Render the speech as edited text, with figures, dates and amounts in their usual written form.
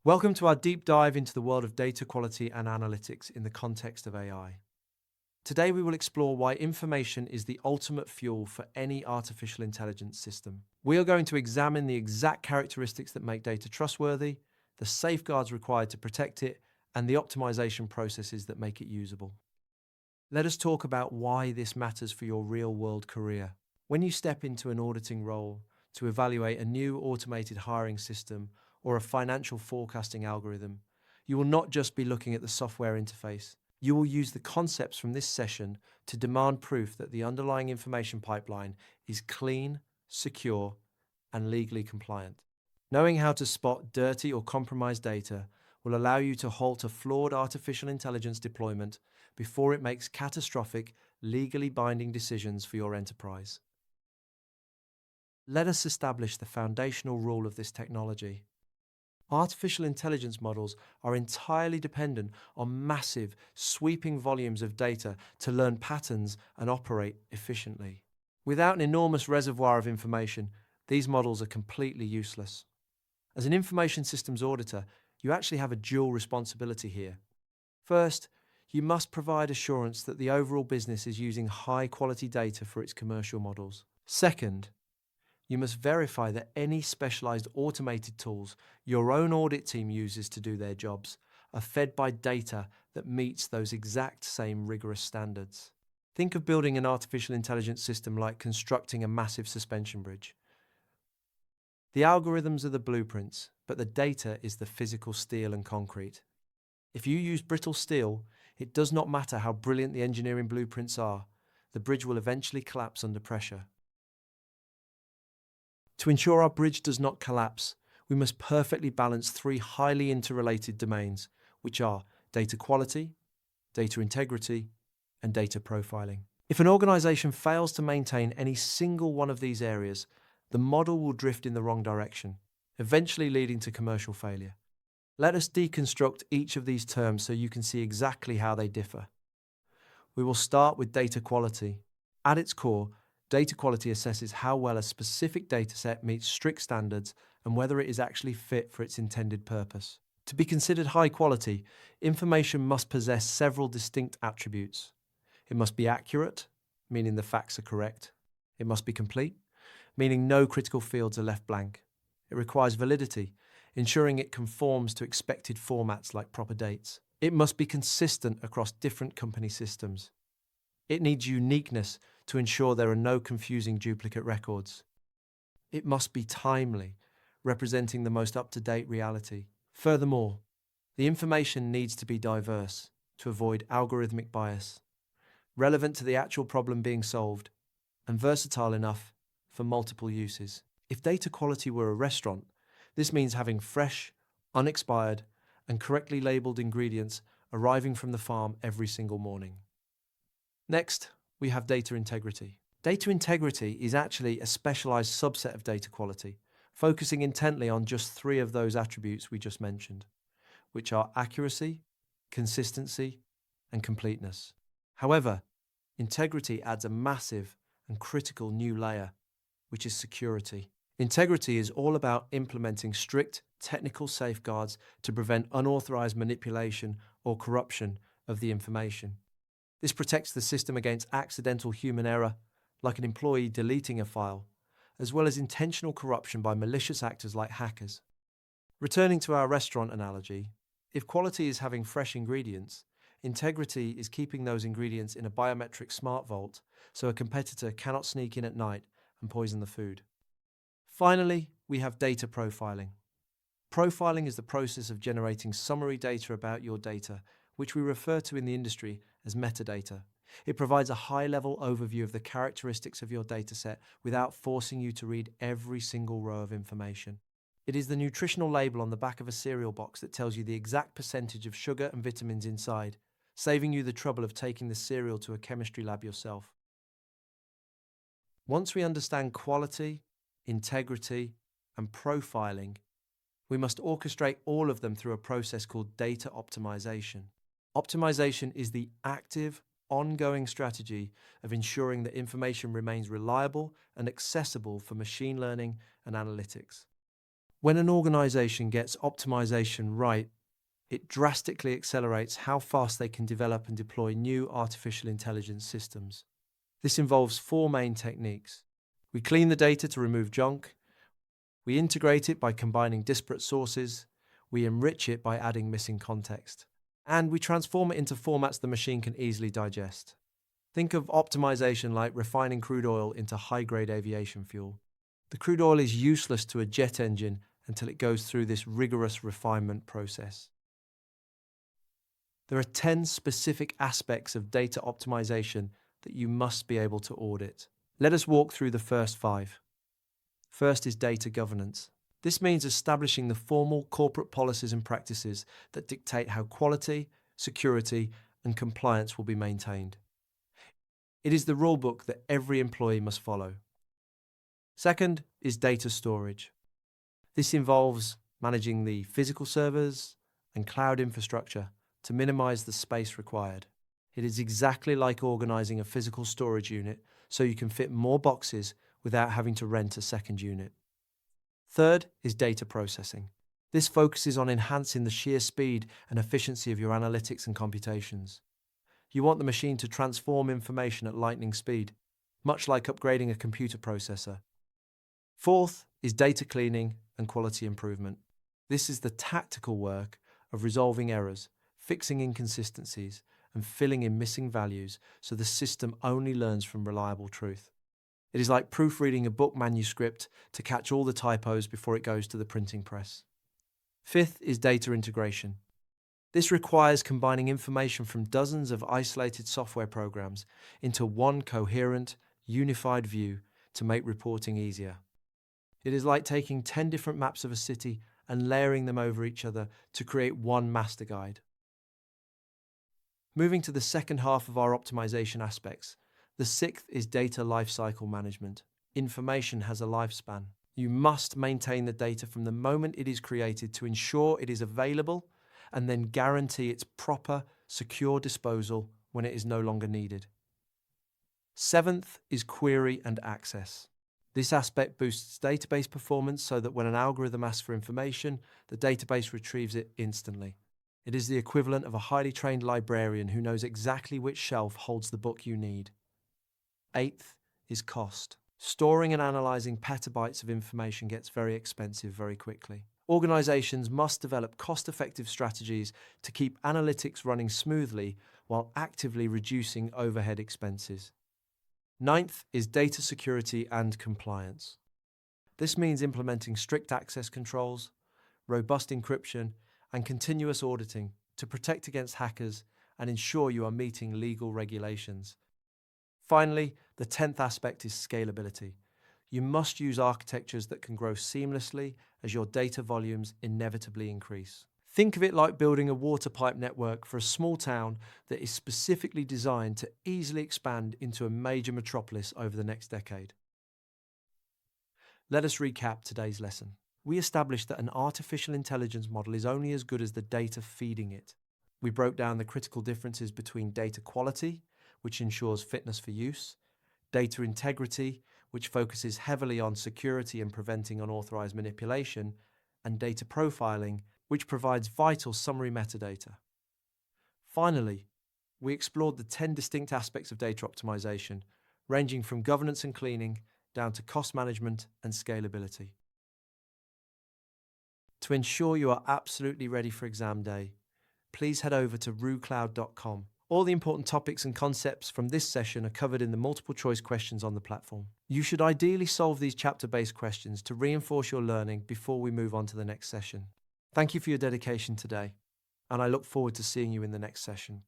Welcome to our deep dive into the world of data quality and analytics in the context of AI. Today we will explore why information is the ultimate fuel for any artificial intelligence system. We are going to examine the exact characteristics that make data trustworthy, the safeguards required to protect it, and the optimization processes that make it usable. Let us talk about why this matters for your real-world career. When you step into an auditing role to evaluate a new automated hiring system or a financial forecasting algorithm, you will not just be looking at the software interface. You will use the concepts from this session to demand proof that the underlying information pipeline is clean, secure, and legally compliant. Knowing how to spot dirty or compromised data will allow you to halt a flawed artificial intelligence deployment before it makes catastrophic, legally binding decisions for your enterprise. Let us establish the foundational rule of this technology. Artificial intelligence models are entirely dependent on massive, sweeping volumes of data to learn patterns and operate efficiently. Without an enormous reservoir of information, these models are completely useless. As an information systems auditor, you actually have a dual responsibility here. First, you must provide assurance that the overall business is using high-quality data for its commercial models. Second, you must verify that any specialized automated tools your own audit team uses to do their jobs are fed by data that meets those exact same rigorous standards. Think of building an artificial intelligence system like constructing a massive suspension bridge. The algorithms are the blueprints, but the data is the physical steel and concrete. If you use brittle steel, it does not matter how brilliant the engineering blueprints are, the bridge will eventually collapse under pressure. To ensure our bridge does not collapse, we must perfectly balance three highly interrelated domains, which are data quality, data integrity, and data profiling. If an organization fails to maintain any single one of these areas, the model will drift in the wrong direction, eventually leading to commercial failure. Let us deconstruct each of these terms so you can see exactly how they differ. We will start with data quality. At its core, data quality assesses how well a specific dataset meets strict standards and whether it is actually fit for its intended purpose. To be considered high quality, information must possess several distinct attributes. It must be accurate, meaning the facts are correct. It must be complete, meaning no critical fields are left blank. It requires validity, ensuring it conforms to expected formats like proper dates. It must be consistent across different company systems. It needs uniqueness to ensure there are no confusing duplicate records. It must be timely, representing the most up-to-date reality. Furthermore, the information needs to be diverse to avoid algorithmic bias, relevant to the actual problem being solved, and versatile enough for multiple uses. If data quality were a restaurant, this means having fresh, unexpired, and correctly labeled ingredients arriving from the farm every single morning. Next, we have data integrity. Data integrity is actually a specialized subset of data quality, focusing intently on just three of those attributes we just mentioned, which are accuracy, consistency, and completeness. However, integrity adds a massive and critical new layer, which is security. Integrity is all about implementing strict technical safeguards to prevent unauthorized manipulation or corruption of the information. This protects the system against accidental human error, like an employee deleting a file, as well as intentional corruption by malicious actors like hackers. Returning to our restaurant analogy, if quality is having fresh ingredients, integrity is keeping those ingredients in a biometric smart vault so a competitor cannot sneak in at night and poison the food. Finally, we have data profiling. Profiling is the process of generating summary data about your data, which we refer to in the industry as metadata. It provides a high-level overview of the characteristics of your dataset without forcing you to read every single row of information. It is the nutritional label on the back of a cereal box that tells you the exact percentage of sugar and vitamins inside, saving you the trouble of taking the cereal to a chemistry lab yourself. Once we understand quality, integrity, and profiling, we must orchestrate all of them through a process called data optimization. Optimization is the active, ongoing strategy of ensuring that information remains reliable and accessible for machine learning and analytics. When an organization gets optimization right, it drastically accelerates how fast they can develop and deploy new artificial intelligence systems. This involves four main techniques. We clean the data to remove junk. We integrate it by combining disparate sources. We enrich it by adding missing context. And we transform it into formats the machine can easily digest. Think of optimization like refining crude oil into high-grade aviation fuel. The crude oil is useless to a jet engine until it goes through this rigorous refinement process. There are 10 specific aspects of data optimization that you must be able to audit. Let us walk through the first 5. First is data governance. This means establishing the formal corporate policies and practices that dictate how quality, security, and compliance will be maintained. It is the rulebook that every employee must follow. Second is data storage. This involves managing the physical servers and cloud infrastructure to minimize the space required. It is exactly like organizing a physical storage unit so you can fit more boxes without having to rent a second unit. Third is data processing. This focuses on enhancing the sheer speed and efficiency of your analytics and computations. You want the machine to transform information at lightning speed, much like upgrading a computer processor. Fourth is data cleaning and quality improvement. This is the tactical work of resolving errors, fixing inconsistencies, and filling in missing values so the system only learns from reliable truth. It is like proofreading a book manuscript to catch all the typos before it goes to the printing press. Fifth is data integration. This requires combining information from dozens of isolated software programs into one coherent, unified view to make reporting easier. It is like taking 10 different maps of a city and layering them over each other to create one master guide. Moving to the second half of our optimization aspects, the sixth is data lifecycle management. Information has a lifespan. You must maintain the data from the moment it is created to ensure it is available and then guarantee its proper, secure disposal when it is no longer needed. Seventh is query and access. This aspect boosts database performance so that when an algorithm asks for information, the database retrieves it instantly. It is the equivalent of a highly trained librarian who knows exactly which shelf holds the book you need. Eighth is cost. Storing and analyzing petabytes of information gets very expensive very quickly. Organizations must develop cost-effective strategies to keep analytics running smoothly while actively reducing overhead expenses. Ninth is data security and compliance. This means implementing strict access controls, robust encryption, and continuous auditing to protect against hackers and ensure you are meeting legal regulations. Finally, the 10th aspect is scalability. You must use architectures that can grow seamlessly as your data volumes inevitably increase. Think of it like building a water pipe network for a small town that is specifically designed to easily expand into a major metropolis over the next decade. Let us recap today's lesson. We established that an artificial intelligence model is only as good as the data feeding it. We broke down the critical differences between data quality, which ensures fitness for use, data integrity, which focuses heavily on security and preventing unauthorized manipulation, and data profiling, which provides vital summary metadata. Finally, we explored the 10 distinct aspects of data optimization, ranging from governance and cleaning down to cost management and scalability. To ensure you are absolutely ready for exam day, please head over to RooCloud.com. All the important topics and concepts from this session are covered in the multiple choice questions on the platform. You should ideally solve these chapter-based questions to reinforce your learning before we move on to the next session. Thank you for your dedication today, and I look forward to seeing you in the next session.